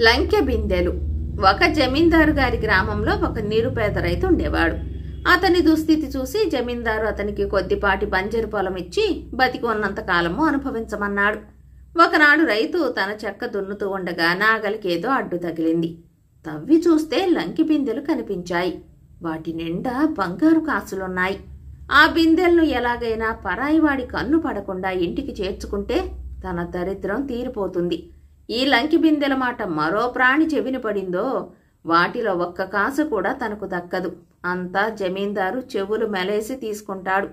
లంకె బిందెలు. ఒక జమీందారు గారి గ్రామంలో ఒక నిరుపేద రైతు ఉండేవాడు. అతని దుస్థితి చూసి జమీందారు అతనికి కొద్దిపాటి బంజరు పొలం ఇచ్చి బతికి ఉన్నంత కాలము అనుభవించమన్నాడు. ఒకనాడు రైతు తన చెక్క దున్నుతూ ఉండగా నాగలికి ఏదో అడ్డు తగిలింది. తవ్వి చూస్తే లంకె బిందెలు కనిపించాయి. వాటి నిండా బంగారు కాసులున్నాయి. ఆ బిందెలను ఎలాగైనా పరాయివాడి కన్ను పడకుండా ఇంటికి చేర్చుకుంటే తన దరిద్రం తీరిపోతుంది. ఈ లంకె బిందెల మాట మరో ప్రాణి చెవిని పడిందో వాటిలో ఒక్క కాసు కూడా తనకు దక్కదు. అంతా జమీందారు చెవులు మెలేసి తీసుకుంటాడు.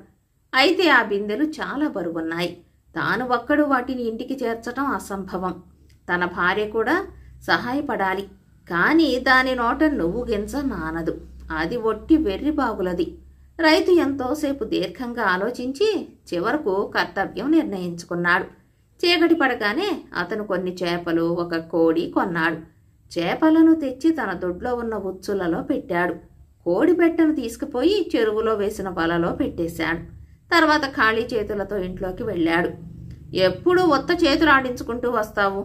అయితే ఆ బిందెలు చాలా బరువున్నాయి. తాను ఒక్కడు వాటిని ఇంటికి చేర్చటం అసంభవం. తన భార్య కూడా సహాయపడాలి. కాని దాని నోట నువ్వు గింజ నానదు. అది ఒట్టి వెర్రిబాగులది. రైతు ఎంతోసేపు దీర్ఘంగా ఆలోచించి చివరకు కర్తవ్యం నిర్ణయించుకున్నాడు. చీకటి పడగానే అతను కొన్ని చేపలు, ఒక కోడి కొన్నాడు. చేపలను తెచ్చి తన దొడ్లో ఉన్న ఉచ్చులలో పెట్టాడు. కోడి పెట్టను తీసుకుపోయి చెరువులో వేసిన వలలో పెట్టేశాడు. తర్వాత ఖాళీ చేతులతో ఇంట్లోకి వెళ్ళాడు. ఎప్పుడూ ఒత్త చేతులు ఆడించుకుంటూ వస్తావు,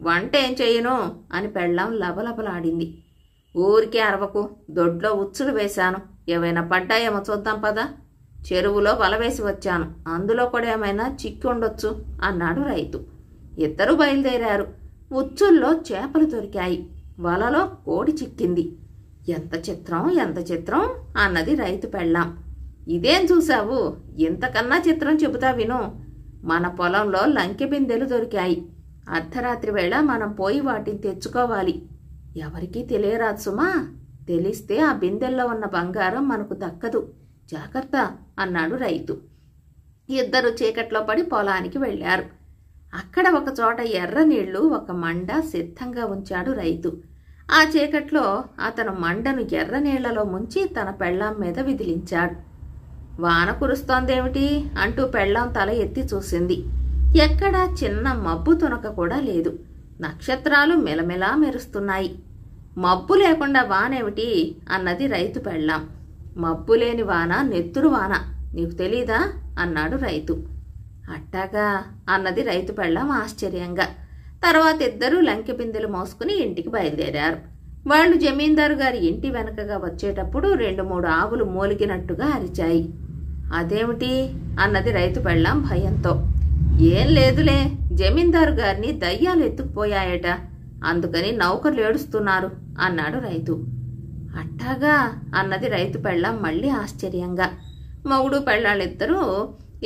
వంట ఏం చెయ్యను అని పెళ్ళాం లబలబలాడింది. ఊరికే అరవకు, దొడ్లో ఉచ్చులు వేశాను, ఏవైనా పడ్డాయేమో చూద్దాం పదా. చెరువులో వల వేసి వచ్చాను, అందులో కూడా ఏమైనా చిక్కి ఉండొచ్చు అన్నాడు రైతు. ఇద్దరు బయలుదేరారు. ఉచ్చుల్లో చేపలు దొరికాయి. వలలో కోడి చిక్కింది. ఎంత చిత్రం, ఎంత చిత్రం అన్నది రైతు పెళ్ళాం. ఇదేం చూశావు, ఇంతకన్నా చిత్రం చెబుతా విను. మన పొలంలో లంకె బిందెలు దొరికాయి. అర్ధరాత్రి వేళ మనం పోయి వాటిని తెచ్చుకోవాలి. ఎవరికీ తెలియరాదు సుమా. తెలిస్తే ఆ బిందెల్లో ఉన్న బంగారం మనకు దక్కదు. జాగ్రత్త అన్నాడు రైతు. ఇద్దరు చీకట్లో పడి పొలానికి వెళ్ళారు. అక్కడ ఒక చోట ఎర్ర నీళ్లు, ఒక మండ సిద్ధంగా ఉంచాడు రైతు. ఆ చీకట్లో అతను మండను ఎర్ర నీళ్లలో ముంచి తన పెళ్ళాం మీద విదిలించాడు. వాన కురుస్తోందేమిటి అంటూ పెళ్ళాం తల ఎత్తి చూసింది. ఎక్కడా చిన్న మబ్బు తునక కూడా లేదు. నక్షత్రాలు మెలమెలా మెరుస్తున్నాయి. మబ్బు లేకుండా వానేమిటి అన్నది రైతు పెళ్ళాం. మబ్బు లేని వాన నెత్తురు వాన, నీకు తెలీదా అన్నాడు రైతు. అట్టాగా అన్నది రైతు పెళ్ళాం ఆశ్చర్యంగా. తర్వాత ఇద్దరూ లంకె బిందెలు మోసుకుని ఇంటికి బయలుదేరారు. వాళ్ళు జమీందారు గారి ఇంటి వెనకగా వచ్చేటప్పుడు 2-3 ఆవులు మూలిగినట్టుగా అరిచాయి. అదేమిటి అన్నది రైతు పెళ్ళాం భయంతో. ఏం లేదులే, జమీందారు గారిని దయ్యాలు ఎత్తుకుపోయాయట, అందుకని నౌకర్లు ఏడుస్తున్నారు అన్నాడు రైతు. అట్టాగా అన్నది రైతు పెళ్ళాం మళ్ళీ ఆశ్చర్యంగా. మొగుడు పెళ్ళాళ్ళిద్దరూ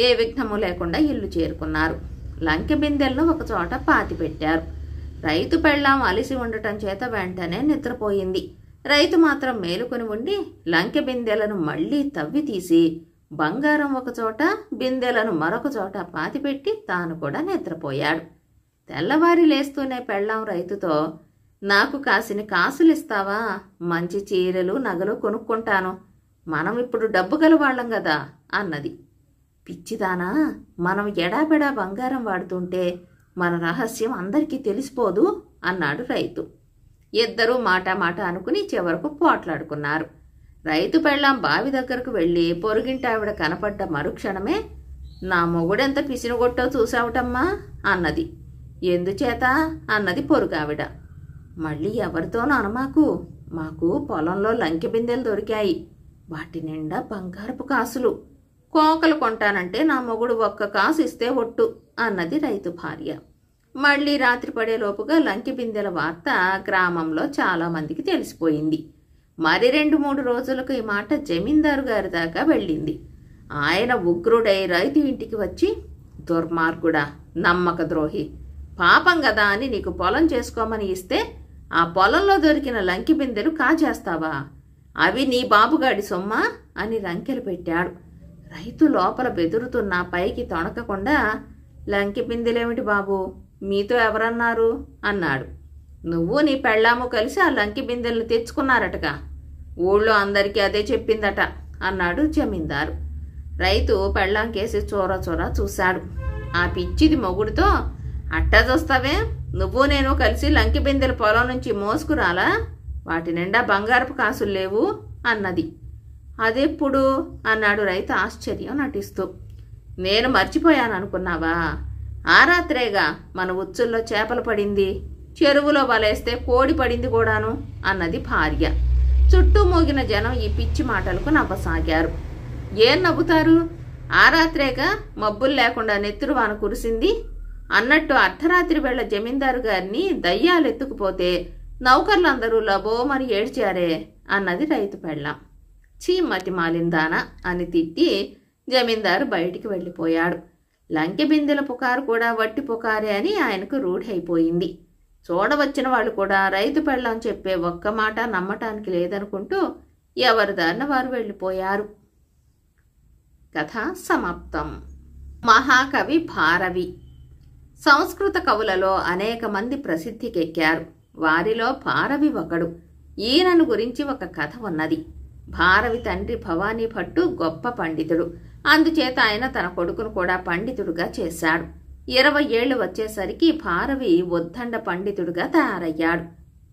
ఏ విఘ్నము లేకుండా ఇల్లు చేరుకున్నారు. లంకె బిందెలను ఒక చోట పాతి పెట్టారు. రైతు పెళ్ళాం అలిసి ఉండటం చేత వెంటనే నిద్రపోయింది. రైతు మాత్రం మేలుకొని ఉండి లంకె బిందెలను మళ్లీ తవ్వి తీసి బంగారం ఒక చోట, బిందెలను మరొక చోట పాతిపెట్టి తాను కూడా నిద్రపోయాడు. తెల్లవారి లేస్తూనే పెళ్ళాం రైతుతో, నాకు కాసిన కాసులిస్తావా? మంచి చీరలు, నగలు కొనుక్కుంటాను. మనం ఇప్పుడు డబ్బు గలవాళ్లం కదా అన్నది. పిచ్చిదానా, మనం ఎడాపెడా బంగారం వాడుతుంటే మన రహస్యం అందరికీ తెలిసిపోదు అన్నాడు రైతు. ఇద్దరూ మాట అనుకుని చివరకు పోట్లాడుకున్నారు. రైతు పెళ్ళాం బావి దగ్గరకు వెళ్ళి పొరుగింటావిడ కనపడ్డ మరుక్షణమే, నా మొగుడెంత పిసినుగొట్టో చూసావుటమ్మా అన్నది. ఎందుచేత అన్నది పొరుగావిడ. మళ్ళీ ఎవరితోనూ అనమాకు, మాకు పొలంలో లంకె బిందెలు దొరికాయి. వాటి నిండా బంగారపు కాసులు. కోకలు కొంటానంటే నా మొగుడు ఒక్క కాసు ఇస్తే ఒట్టు అన్నది రైతు భార్య. మళ్లీ రాత్రి పడేలోపుగా లంకె బిందెల వార్త గ్రామంలో చాలా మందికి తెలిసిపోయింది. మరి 2-3 రోజులకు ఈ మాట జమీందారు గారి దాకా వెళ్ళింది. ఆయన ఉగ్రుడై రైతు ఇంటికి వచ్చి, దుర్మార్గుడా, నమ్మక ద్రోహి, పాపం గదా అని నీకు పొలం చేసుకోమని ఇస్తే ఆ పొలంలో దొరికిన లంకె బిందెలు కాజేస్తావా? అవి నీ బాబుగాడి సొమ్మా అని రంకెలు పెట్టాడు. రైతు లోపల బెదురుతున్నా పైకి తొణకకుండా, లంకె బిందెలేమిటి బాబు, మీతో ఎవరన్నారు అన్నాడు. నువ్వు నీ పెళ్ళాము కలిసి ఆ లంకె బిందెలను తెచ్చుకున్నారటగా, ఊళ్ళో అందరికీ అదే చెప్పిందట అన్నాడు జమీందారు. రైతు పెళ్ళాం కేసి చోర చూశాడు. ఆ పిచ్చిది మొగుడితో, అట్టా చూస్తావే, నువ్వు నేను కలిసి లంకె బిందెల పొలం నుంచి మోసుకురాలా? వాటి నిండా బంగారపు కాసులు లేవు అన్నది. అదెప్పుడు అన్నాడు రైతు ఆశ్చర్యం నటిస్తూ. నేను మర్చిపోయాను అనుకున్నావా? ఆ రాత్రేగా మన ఉచ్చుల్లో చేపలు పడింది. చెరువులో వలేస్తే కోడి పడింది కూడాను అన్నది భార్య. చుట్టూ మోగిన జనం ఈ పిచ్చి మాటలకు నవ్వసాగారు. ఏం నవ్వుతారు? ఆ రాత్రేగా మబ్బులు లేకుండా నెత్తురువాన కురిసింది అన్నట్టు అర్ధరాత్రి వేళ జమీందారు గారిని దయ్యాలెత్తుకుపోతే నౌకర్లందరూ లబోమని ఏడ్చారే అన్నది రైతు పెళ్ళాం. చీమతి మాలిందానా అని తిట్టి జమీందారు బయటికి వెళ్ళిపోయాడు. లంకె బిందెల పుకారు కూడా వట్టి పుకారే అని ఆయనకు రూఢైపోయింది. చూడవచ్చిన వాళ్ళు కూడా రైతు పెళ్ళాం చెప్పే ఒక్క మాట నమ్మటానికి లేదనుకుంటూ ఎవరి దారిన వారు వెళ్ళిపోయారు. కథ సమాప్తం. మహాకవి భారవి. సంస్కృత కవులలో అనేక మంది ప్రసిద్ధికెక్కారు. వారిలో భారవి ఒకడు. ఈయనను గురించి ఒక కథ ఉన్నది. భారవి తండ్రి భవానీ భట్టు గొప్ప పండితుడు. అందుచేత ఆయన తన కొడుకును కూడా పండితుడుగా చేశాడు. 20 ఏళ్లు వచ్చేసరికి భారవి ఉద్దండ పండితుడుగా తయారయ్యాడు.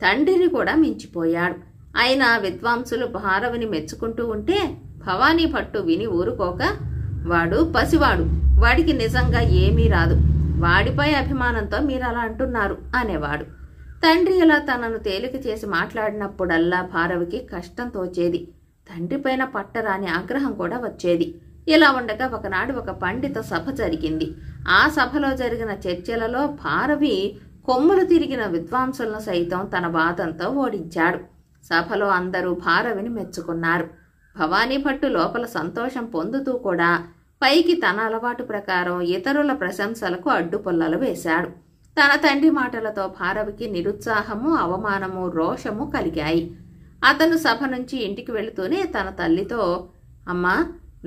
తండ్రిని కూడా మించిపోయాడు. అయినా విద్వాంసులు భారవిని మెచ్చుకుంటూ ఉంటే భవానీ భట్టు విని ఊరుకోక, వాడు పసివాడు, వాడికి నిజంగా ఏమీ రాదు, వాడిపై అభిమానంతో మీరలా అంటున్నారు అనేవాడు. తండ్రి ఇలా తనను తేలిక చేసి మాట్లాడినప్పుడల్లా భారవికి కష్టం తోచేది. తండ్రిపైన పట్టరాని ఆగ్రహం కూడా వచ్చేది. ఇలా ఉండగా ఒకనాడు ఒక పండిత సభ జరిగింది. ఆ సభలో జరిగిన చర్చలలో భారవి కొమ్ములు తిరిగిన విద్వాంసులను సైతం తన వాదంతో ఓడించాడు. సభలో అందరూ భారవిని మెచ్చుకున్నారు. భవానీ భట్టు లోపల సంతోషం పొందుతూ కూడా పైకి తన అలవాటు ప్రకారం ఇతరుల ప్రశంసలకు అడ్డుపుల్లలు వేశాడు. తన తండ్రి మాటలతో భారవికి నిరుత్సాహము, అవమానము, రోషము కలిగాయి. అతను సభ నుంచి ఇంటికి వెళుతూనే తన తల్లితో, అమ్మా,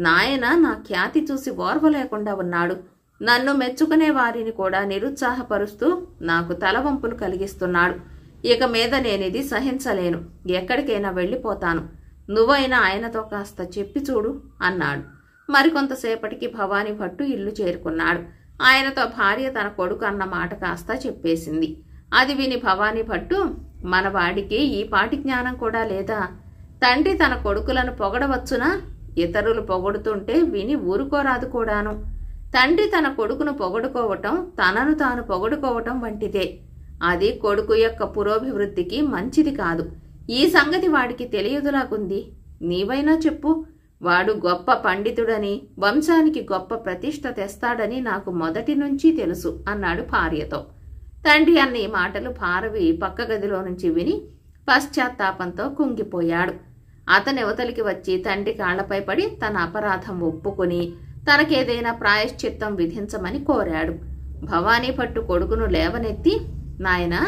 నాయన నా ఖ్యాతి చూసి ఓర్వలేకుండా ఉన్నాడు. నన్ను మెచ్చుకునే వారిని కూడా నిరుత్సాహపరుస్తూ నాకు తలవంపులు కలిగిస్తున్నాడు. ఇక మీద నేనిది సహించలేను. ఎక్కడికైనా వెళ్ళిపోతాను. నువ్వైనా ఆయనతో కాస్త చెప్పి చూడు అన్నాడు. మరికొంతసేపటికి భవానీ భట్టు ఇల్లు చేరుకున్నాడు. ఆయనతో భార్య తన కొడుకు అన్న మాట కాస్త చెప్పేసింది. అది విని భవానీ భట్టు, మన వాడికి ఈ పాటి జ్ఞానం కూడా లేదా? తండ్రి తన కొడుకులను పొగడవచ్చునా? ఇతరులు పొగడుతుంటే విని ఊరుకోరాదు కూడాను. తండ్రి తన కొడుకును పొగడుకోవటం తనను తాను పొగడుకోవటం వంటిదే. అది కొడుకు యొక్క పురోభివృద్ధికి మంచిది కాదు. ఈ సంగతి వాడికి తెలియదులాగుంది. నీవైనా చెప్పు. వాడు గొప్ప పండితుడని, వంశానికి గొప్ప ప్రతిష్ట తెస్తాడని నాకు మొదటి నుంచి తెలుసు అన్నాడు భార్యతో. తండ్రి అన్న ఈ మాటలు భారవి పక్క గదిలో నుంచి విని పశ్చాత్తాపంతో కుంగిపోయాడు. అతనెవతలికి వచ్చి తండ్రి కాళ్లపై పడి తన అపరాధం ఒప్పుకుని తనకేదైనా ప్రాయశ్చిత్తం విధించమని కోరాడు. భవానీ భట్టు కొడుకును లేవనెత్తి, నాయనా,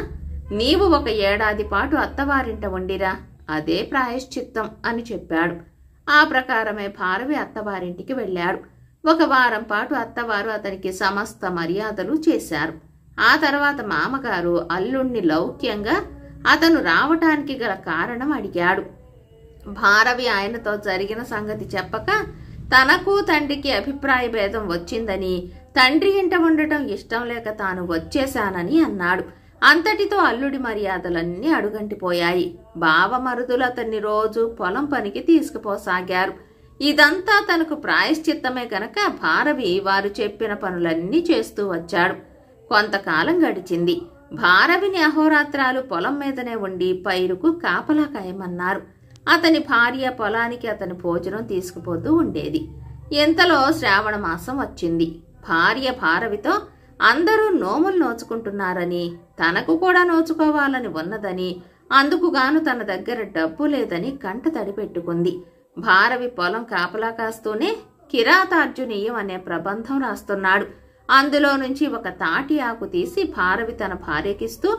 నీవు 1 ఏడాది పాటు అత్తవారింట ఉండిరా, అదే ప్రాయశ్చిత్తం అని చెప్పాడు. ఆ ప్రకారమే భారవి అత్తవారింటికి వెళ్ళాడు. 1 వారం పాటు అత్తవారు అతనికి సమస్త మర్యాదలు చేశారు. ఆ తర్వాత మామగారు అల్లుణ్ణి లౌక్యంగా అతను రావటానికి గల కారణం అడిగాడు. భారవి ఆయనతో జరిగిన సంగతి చెప్పక తనకు తండ్రికి అభిప్రాయ భేదం వచ్చిందని, తండ్రి ఇంట ఉండటం ఇష్టం లేక తాను వచ్చేశానని అన్నాడు. అంతటితో అల్లుడి మర్యాదలన్నీ అడుగంటిపోయాయి. బావమరుదులు అతన్ని రోజు పొలం పనికి తీసుకుపోసాగారు. ఇదంతా తనకు ప్రాయశ్చిత్తమే కనుక భారవి వారు చెప్పిన పనులన్నీ చేస్తూ వచ్చాడు. కొంతకాలం గడిచింది. భారవిని అహోరాత్రాలు పొలం మీదనే ఉండి పైరుకు కాపలా కాయమన్నారు. అతని భార్య పొలానికి అతని భోజనం తీసుకుపోతూ ఉండేది. ఇంతలో శ్రావణ మాసం వచ్చింది. భార్య భారవితో అందరూ నోములు నోచుకుంటున్నారని, తనకు కూడా నోచుకోవాలని ఉన్నదని, అందుకుగాను తన దగ్గర డబ్బు లేదని కంట తడి పెట్టుకుంది. భారవి పొలం కాపలా కాస్తూనే కిరాతార్జునీయం అనే ప్రబంధం రాస్తున్నాడు. అందులో నుంచి 1 తాటి ఆకు తీసి భారవి తన భార్యకిస్తూ,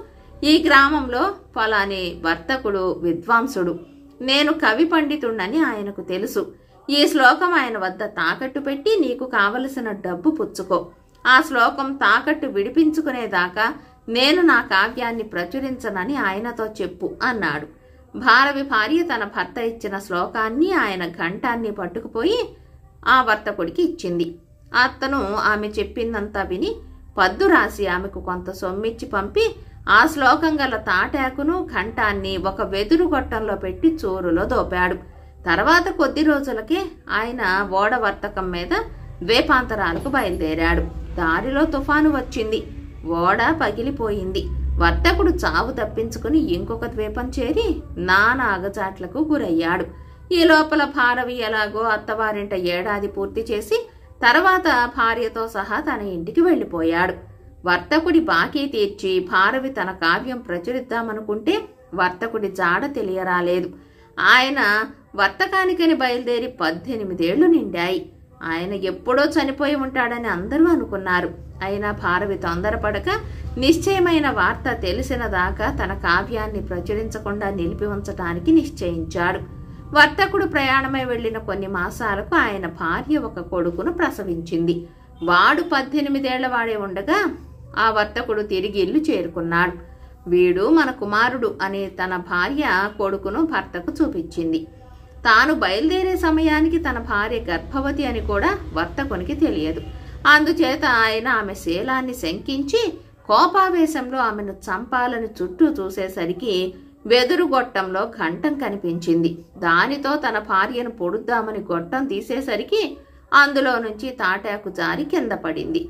ఈ గ్రామంలో ఫలాని వర్తకుడు విద్వాంసుడు, నేను కవి పండితుణ్ణని ఆయనకు తెలుసు. ఈ శ్లోకం ఆయన వద్ద తాకట్టు పెట్టి నీకు కావలసిన డబ్బు పుచ్చుకో. ఆ శ్లోకం తాకట్టు విడిపించుకునేదాకా నేను నా కావ్యాన్ని ప్రచురించనని ఆయనతో చెప్పు అన్నాడు. భారవి భార్య తన భర్త ఇచ్చిన శ్లోకాన్ని, ఆయన ఘంటాన్ని పట్టుకుపోయి ఆ వర్తకుడికి ఇచ్చింది. అతను ఆమె చెప్పిందంతా విని పద్దు రాసి ఆమెకు కొంత సొమ్మిచ్చి పంపి ఆ శ్లోకం గల తాటాకును ఘంటాన్ని 1 వెదురు గొట్టంలో పెట్టి చూరులో దోపాడు. తర్వాత కొద్ది రోజులకే ఆయన ఓడ వర్తకం మీద ద్వీపాంతరాలకు బయలుదేరాడు. దారిలో తుఫాను వచ్చింది. ఓడ పగిలిపోయింది. వర్తకుడు చావు తప్పించుకుని ఇంకొక ద్వీపం చేరి నానా అగచాట్లకు గురయ్యాడు. ఈ లోపల భారవి ఎలాగో అత్తవారింట ఏడాది పూర్తి చేసి తర్వాత భార్యతో సహా తన ఇంటికి వెళ్లిపోయాడు. వర్తకుడి బాకీ తీర్చి భారవి తన కావ్యం ప్రచురిద్దామనుకుంటే వర్తకుడి జాడ తెలియరాలేదు. ఆయన వర్తకానికని బయలుదేరి 18 ఏళ్లు నిండాయి. ఆయన ఎప్పుడో చనిపోయి ఉంటాడని అందరూ అనుకున్నారు. అయినా భారవి తొందరపడక నిశ్చయమైన వార్త తెలిసిన దాకా తన కావ్యాన్ని ప్రచురించకుండా నిలిపి ఉంచటానికి నిశ్చయించాడు. వర్తకుడు ప్రయాణమై వెళ్లిన కొన్ని మాసాలకు ఆయన భార్య ఒక కొడుకును ప్రసవించింది. వాడు 18 ఏళ్ల వాడే ఉండగా ఆ వర్తకుడు తిరిగి ఇల్లు చేరుకున్నాడు. వీడు మన కుమారుడు అని తన భార్య కొడుకును భర్తకు చూపించింది. తాను బయలుదేరే సమయానికి తన భార్య గర్భవతి అని కూడా వర్తకునికి తెలియదు. అందుచేత ఆయన ఆమె శీలాన్ని శంకించి కోపావేశంలో ఆమెను చంపాలని చుట్టూ చూసేసరికి వెదురు గొట్టంలో ఘంటం కనిపించింది. దానితో తన భార్యను పొడుద్దామని గొట్టం తీసేసరికి అందులో నుంచి తాటాకు జారి కింద పడింది.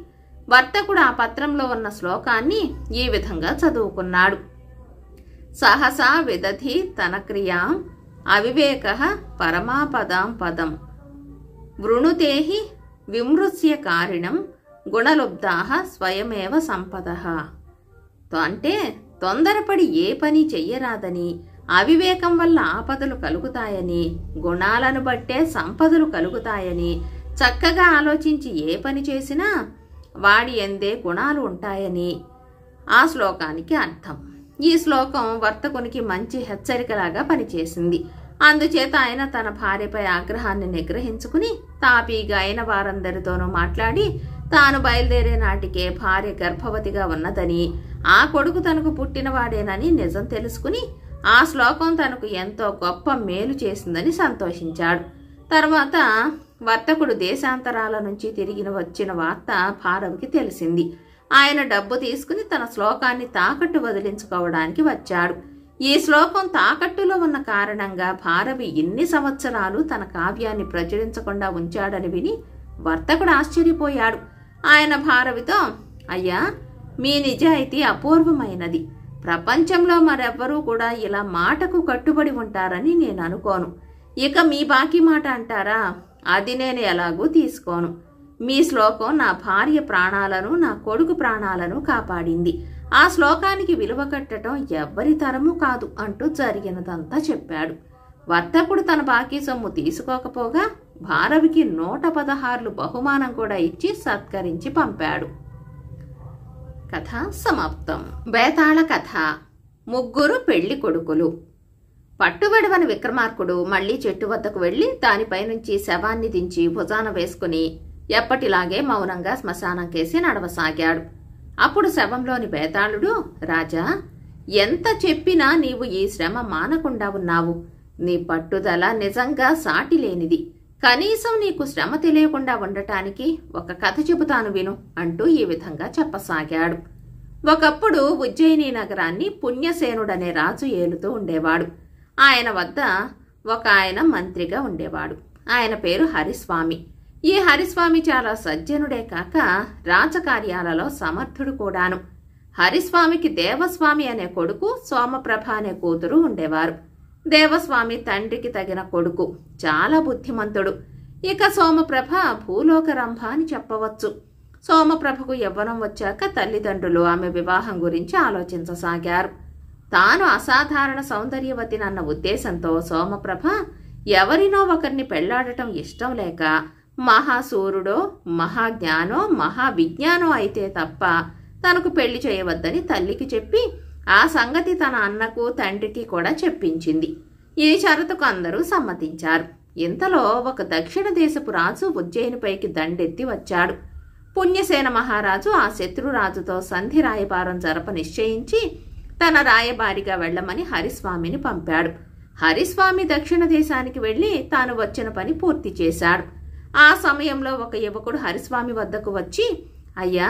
వర్తకుడు ఆ పత్రంలో ఉన్న శ్లోకాన్ని ఈ విధంగా చదువుకున్నాడు. సహసా విదధి తన క్రియాం అవివేక పరమాపదాం పదం వృణుతేహి విమృత్య కారిణం గుణలుబ్ధాః స్వయమేవ సంపదః. అంటే తొందరపడి ఏ పని చెయ్యరాదని, అవివేకం వల్ల ఆపదలు కలుగుతాయని, గుణాలను బట్టే సంపదలు కలుగుతాయని, చక్కగా ఆలోచించి ఏ పని చేసినా వాడి ఎందే గుణాలు ఉంటాయని ఆ శ్లోకానికి అర్థం. ఈ శ్లోకం వర్తకునికి మంచి హెచ్చరికలాగా పనిచేసింది. అందుచేత ఆయన తన భార్యపై ఆగ్రహాన్ని నిగ్రహించుకుని తాపీగా అయిన వారందరితోనూ మాట్లాడి తాను బయలుదేరే నాటికే భార్య గర్భవతిగా ఉన్నదని, ఆ కొడుకు తనకు పుట్టినవాడేనని నిజం తెలుసుకుని ఆ శ్లోకం తనకు ఎంతో గొప్ప మేలు చేసిందని సంతోషించాడు. తర్వాత వర్తకుడు దేశాంతరాల నుంచి తిరిగి వచ్చిన వార్త భారవికి తెలిసింది. ఆయన డబ్బు తీసుకుని తన శ్లోకాన్ని తాకట్టు వదిలించుకోవడానికి వచ్చాడు. ఈ శ్లోకం తాకట్టులో ఉన్న కారణంగా భారవి ఇన్ని సంవత్సరాలు తన కావ్యాన్ని ప్రచురించకుండా ఉంచాడని విని వర్తకుడు ఆశ్చర్యపోయాడు. ఆయన భారవితో, అయ్యా, మీ నిజాయితీ అపూర్వమైనది. ప్రపంచంలో మరెవ్వరూ కూడా ఇలా మాటకు కట్టుబడి ఉంటారని నేను అనుకోను. ఇక మీ బాకీ మాట అంటారా? అది నేను ఎలాగూ తీసుకోను. మీ శ్లోకం నా భార్య ప్రాణాలను, నా కొడుకు ప్రాణాలను కాపాడింది. ఆ శ్లోకానికి విలువ కట్టడం ఎవ్వరి తరము కాదు అంటూ జరిగినదంతా చెప్పాడు. వర్తకుడు తన బాకీ సొమ్ము తీసుకోకపోగా భారవికి 116 బహుమానం కూడా ఇచ్చి సత్కరించి పంపాడు. కథ సమాప్తం. బేతాళ కథ. ముగ్గురు పెళ్లి కొడుకులు. పట్టుబడివని విక్రమార్కుడు మళ్లీ చెట్టు వద్దకు వెళ్లి దానిపై నుంచి శవాన్ని దించి భుజాన వేసుకుని ఎప్పటిలాగే మౌనంగా శ్మశానం కేసి నడవసాగాడు. అప్పుడు శవంలోని బేతాళుడు, రాజా, ఎంత చెప్పినా నీవు ఈ శ్రమ మానకుండా ఉన్నావు. నీ పట్టుదల నిజంగా సాటి లేనిది. కనీసం నీకు శ్రమ తెలియకుండా ఉండటానికి ఒక కథ చెబుతాను విను అంటూ ఈ విధంగా చెప్పసాగాడు. ఒకప్పుడు ఉజ్జయిని నగరాన్ని పుణ్యసేనుడనే రాజు ఏలుతూ ఉండేవాడు. ఆయన వద్ద ఒక ఆయన మంత్రిగా ఉండేవాడు. ఆయన పేరు హరిస్వామి. ఈ హరిస్వామి చాలా సజ్జనుడే కాక రాజకార్యాలలో సమర్థుడు కూడాను. హరిస్వామికి దేవస్వామి అనే కొడుకు, సోమప్రభ అనే కూతురు ఉండేవారు. దేవస్వామి తండ్రికి తగిన కొడుకు, చాలా బుద్ధిమంతుడు. ఇక సోమప్రభ భూలోకరంభ అని చెప్పవచ్చు. సోమప్రభకు యవ్వనం వచ్చాక తల్లిదండ్రులు ఆమె వివాహం గురించి ఆలోచించసాగారు. తాను అసాధారణ సౌందర్యవతినన్న ఉద్దేశంతో సోమప్రభ ఎవరినో ఒకరిని పెళ్లాడటం ఇష్టం లేక మహాసూరుడో, మహాజ్ఞానో, మహావిజ్ఞానో అయితే తప్ప తనకు పెళ్లి చేయవద్దని తల్లికి చెప్పి ఆ సంగతి తన అన్నకు, తండ్రికి కూడా చెప్పించింది. ఈ షరతుకు అందరూ సమ్మతించారు. ఇంతలో ఒక దక్షిణ దేశపు రాజు ఉజ్జయినిపైకి దండెత్తి వచ్చాడు. పుణ్యసేన మహారాజు ఆ శత్రురాజుతో సంధి రాయబారం జరప నిశ్చయించి తన రాయబారిగా వెళ్లమని హరిస్వామిని పంపాడు. హరిస్వామి దక్షిణ దేశానికి వెళ్లి తాను వచ్చిన పని పూర్తి చేశాడు. ఆ సమయంలో ఒక యువకుడు హరిస్వామి వద్దకు వచ్చి, అయ్యా,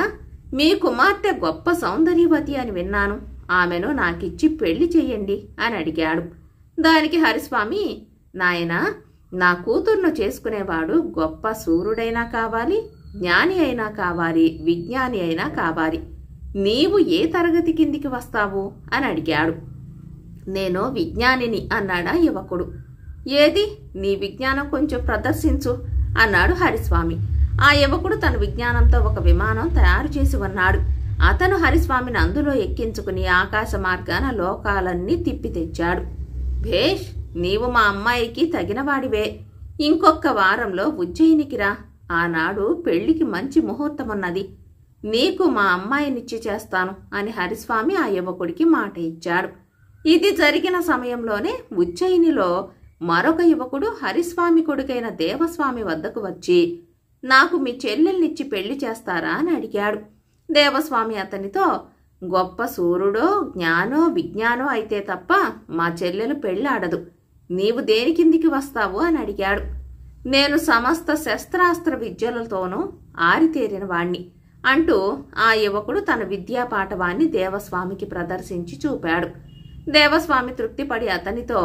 మీ కుమార్తె గొప్ప సౌందర్యవతి అని విన్నాను. ఆమెను నాకిచ్చి పెళ్లి చెయ్యండి అని అడిగాడు. దానికి హరిస్వామి, నాయనా, నా కూతుర్ను చేసుకునేవాడు గొప్ప సూర్యుడైనా కావాలి, జ్ఞాని అయినా కావాలి, విజ్ఞాని అయినా కావాలి. నీవు ఏ తరగతి కిందికి వస్తావు అని అడిగాడు. నేను విజ్ఞానిని అన్నాడా యువకుడు. ఏది నీ విజ్ఞానం కొంచెం ప్రదర్శించు అన్నాడు హరిస్వామి. ఆ యువకుడు తన విజ్ఞానంతో ఒక విమానం తయారు చేసి ఉన్నాడు. అతను హరిస్వామిని అందులో ఎక్కించుకుని ఆకాశ మార్గాన లోకాలన్నీ తిప్పి తెచ్చాడు. భేష్, నీవు మా అమ్మాయికి తగినవాడివే. ఇంకొక వారంలో ఉజ్జయినికి రా. ఆనాడు పెళ్లికి మంచి ముహూర్తమున్నది. నీకు మా అమ్మాయినిచ్చి చేస్తాను అని హరిస్వామి ఆ యువకుడికి మాట ఇచ్చాడు. ఇది జరిగిన సమయంలోనే ఉజ్జయినిలో మరొక యువకుడు హరిస్వామి కొడుకైన దేవస్వామి వద్దకు వచ్చి, నాకు మీ చెల్లెల్నిచ్చి పెళ్లి చేస్తారా అని అడిగాడు. దేవస్వామి అతనితో, గొప్ప సూర్యుడో జ్ఞానో విజ్ఞానో అయితే తప్ప మా చెల్లెలు పెళ్ళాడదు. నీవు దేని కిందికి వస్తావు అని అడిగాడు. నేను సమస్త శస్త్రాస్త్ర విద్యలతోనూ ఆరితేరిన వాణ్ణి అంటూ ఆ యువకుడు తన విద్యాపాఠవాన్ని దేవస్వామికి ప్రదర్శించి చూపాడు. దేవస్వామి తృప్తిపడి అతనితో,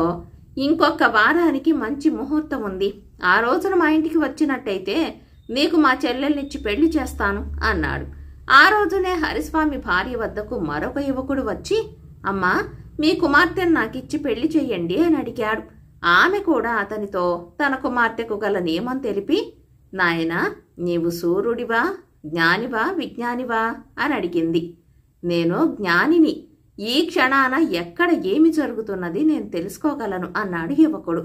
ఇంకొక వారానికి మంచి ముహూర్తం ఉంది. ఆ రోజున మా ఇంటికి వచ్చినట్టయితే నీకు మా చెల్లెల్నిచ్చి పెళ్లి చేస్తాను అన్నాడు. ఆ రోజునే హరిస్వామి భార్య వద్దకు మరొక యువకుడు వచ్చి, అమ్మా, మీ కుమార్తెను నాకిచ్చి పెళ్లి చెయ్యండి అని అడిగాడు. ఆమె కూడా అతనితో తన కుమార్తెకు గల నియమం తెలిపి, నాయనా, నీవు సూర్యుడివా జ్ఞానివా విజ్ఞానివా అని అడిగింది. నేను జ్ఞానిని. ఈ క్షణాన ఎక్కడ ఏమి జరుగుతున్నది నేను తెలుసుకోగలను అన్నాడు యువకుడు.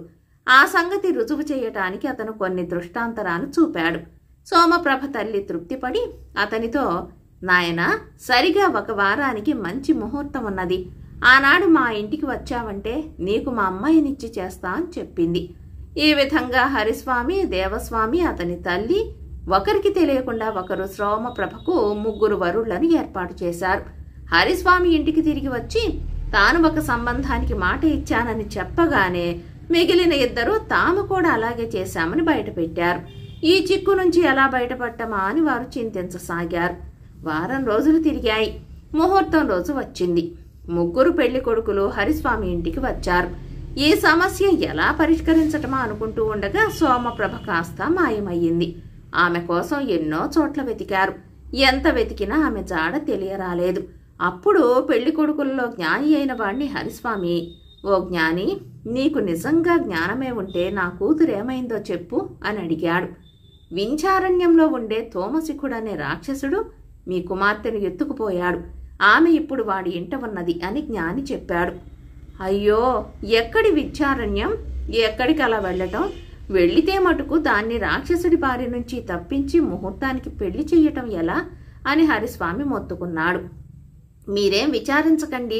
ఆ సంగతి రుజువు చేయటానికి అతను కొన్ని దృష్టాంతరాలు చూపాడు. సోమప్రభ తల్లి తృప్తిపడి అతనితో, నాయనా, సరిగా ఒక వారానికి మంచి ముహూర్తం ఉన్నది. ఆనాడు మా ఇంటికి వచ్చావంటే నీకు మా అమ్మాయినిచ్చి చేస్తా అని చెప్పింది. ఈ విధంగా హరిస్వామి, దేవస్వామి, అతని తల్లి ఒకరికి తెలియకుండా ఒకరు సోమప్రభకు 3 వరుళ్లను ఏర్పాటు చేశారు. హరిస్వామి ఇంటికి తిరిగి వచ్చి తాను ఒక సంబంధానికి మాట ఇచ్చానని చెప్పగానే మిగిలిన 2 తాము కూడా అలాగే చేశామని బయటపెట్టారు. ఈ చిక్కు నుంచి ఎలా బయటపడ్డమా అని వారు చింతించసాగారు. వారం రోజులు తిరిగాయి. ముహూర్తం రోజు వచ్చింది. 3 పెళ్లి కొడుకులు హరిస్వామి ఇంటికి వచ్చారు. ఈ సమస్య ఎలా పరిష్కరించటమా అనుకుంటూ ఉండగా సోమప్రభ కాస్త మాయమయ్యింది. ఆమె కోసం ఎన్నో చోట్ల వెతికారు. ఎంత వెతికినా ఆమె జాడ తెలియరాలేదు. అప్పుడు పెళ్లి కొడుకుల్లో జ్ఞాని అయిన వాణ్ణి హరిస్వామి, ఓ జ్ఞాని, నీకు నిజంగా జ్ఞానమే ఉంటే నా కూతురేమైందో చెప్పు అని అడిగాడు. వింఛారణ్యంలో ఉండే తోమశిఖుడనే రాక్షసుడు మీ కుమార్తెను ఎత్తుకుపోయాడు. ఆమె ఇప్పుడు వాడి ఇంట ఉన్నది అని జ్ఞాని చెప్పాడు. అయ్యో, ఎక్కడి వింఛారణ్యం? ఎక్కడికి అలా వెళ్ళటం? వెళ్ళితే మటుకు దాన్ని రాక్షసుడి బారి నుంచి తప్పించి ముహూర్తానికి పెళ్లి చెయ్యటం ఎలా అని హరిస్వామి మొత్తుకున్నాడు. మీరేం విచారించకండి.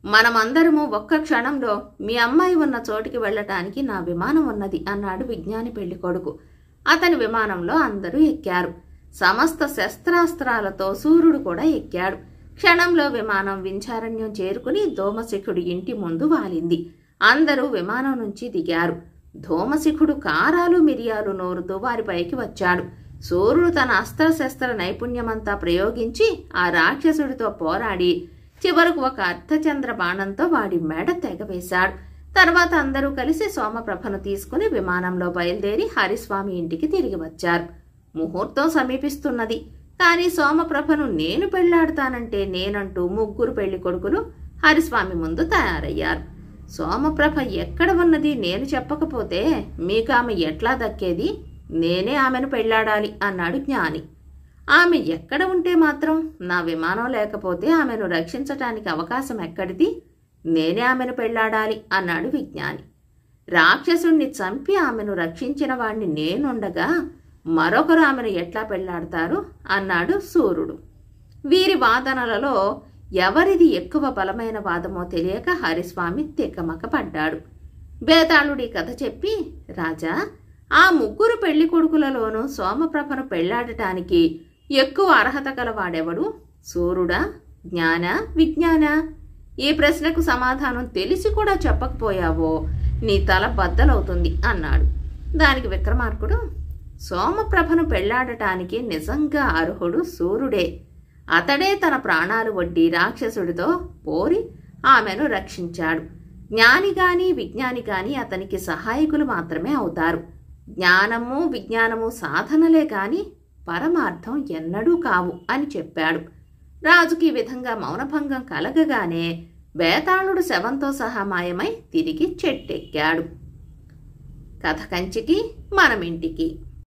మనమందరము ఒక్క క్షణంలో మీ అమ్మాయి ఉన్న చోటికి వెళ్ళటానికి నా విమానం ఉన్నది అన్నాడు విజ్ఞాని పెళ్లి కొడుకు. అతని విమానంలో అందరూ ఎక్కారు. సమస్త శస్త్రాస్త్రాలతో సూర్యుడు కూడా ఎక్కాడు. క్షణంలో విమానం వింఛారణ్యం చేరుకుని ధూమశిఖుడి ఇంటి ముందు వాలింది. అందరూ విమానం నుంచి దిగారు. ధూమశిఖుడు కారాలు మిరియాలు నోరుతూ వారిపైకి వచ్చాడు. సూర్యుడు తన అస్త్రశస్త్ర నైపుణ్యమంతా ప్రయోగించి ఆ రాక్షసుడితో పోరాడి చివరకు ఒక అర్ధచంద్ర బాణంతో వాడి మెడ తెగవేశాడు. తర్వాత అందరూ కలిసి సోమప్రభను తీసుకుని విమానంలో బయలుదేరి హరిస్వామి ఇంటికి తిరిగి వచ్చారు. ముహూర్తం సమీపిస్తున్నది. కానీ సోమప్రభను నేను పెళ్లాడుతానంటే నేనంటూ 3 పెళ్లి కొడుకులు హరిస్వామి ముందు తయారయ్యారు. సోమప్రభ ఎక్కడ ఉన్నది నేను చెప్పకపోతే మీకు ఆమె ఎట్లా దక్కేది? నేనే ఆమెను పెళ్లాడాలి అన్నాడు జ్ఞాని. ఆమె ఎక్కడ ఉంటే మాత్రం నా విమానం లేకపోతే ఆమెను రక్షించటానికి అవకాశం ఎక్కడిది? నేనే ఆమెను పెళ్లాడాలి అన్నాడు విజ్ఞాని. రాక్షసుణ్ణి చంపి ఆమెను రక్షించిన వాణ్ణి నేనుండగా మరొకరు ఆమెను ఎట్లా పెళ్లాడతారు అన్నాడు సూర్యుడు. వీరి వాదనలలో ఎవరిది ఎక్కువ బలమైన వాదమో తెలియక హరిస్వామి తికమక పడ్డాడు. బేతాళుడి కథ చెప్పి, రాజా, ఆ 3 పెళ్లి కొడుకులలోనూ సోమప్రభను పెళ్లాడటానికి ఎక్కువ అర్హత గలవాడెవడు? సూర్యుడా, జ్ఞాన, విజ్ఞాన? ఈ ప్రశ్నకు సమాధానం తెలిసి కూడా చెప్పకపోయావో నీ తల బద్దలవుతుంది అన్నాడు. దానికి విక్రమార్కుడు, సోమప్రభను పెళ్లాడటానికి నిజంగా అర్హుడు సూర్యుడే. అతడే తన ప్రాణాలు వడ్డీ రాక్షసుడితో పోరి ఆమెను రక్షించాడు. జ్ఞాని గాని విజ్ఞాని గాని అతనికి సహాయకులు మాత్రమే అవుతారు. జ్ఞానము విజ్ఞానము సాధనలే కాని పరమార్థం ఎన్నడూ కావు అని చెప్పాడు. రాజుకి ఈ విధంగా మౌనభంగం కలగగానే బేతాళుడు శవంతో సహా మాయమై తిరిగి చెట్టెక్కాడు. కథ కంచికి మనమింటికి.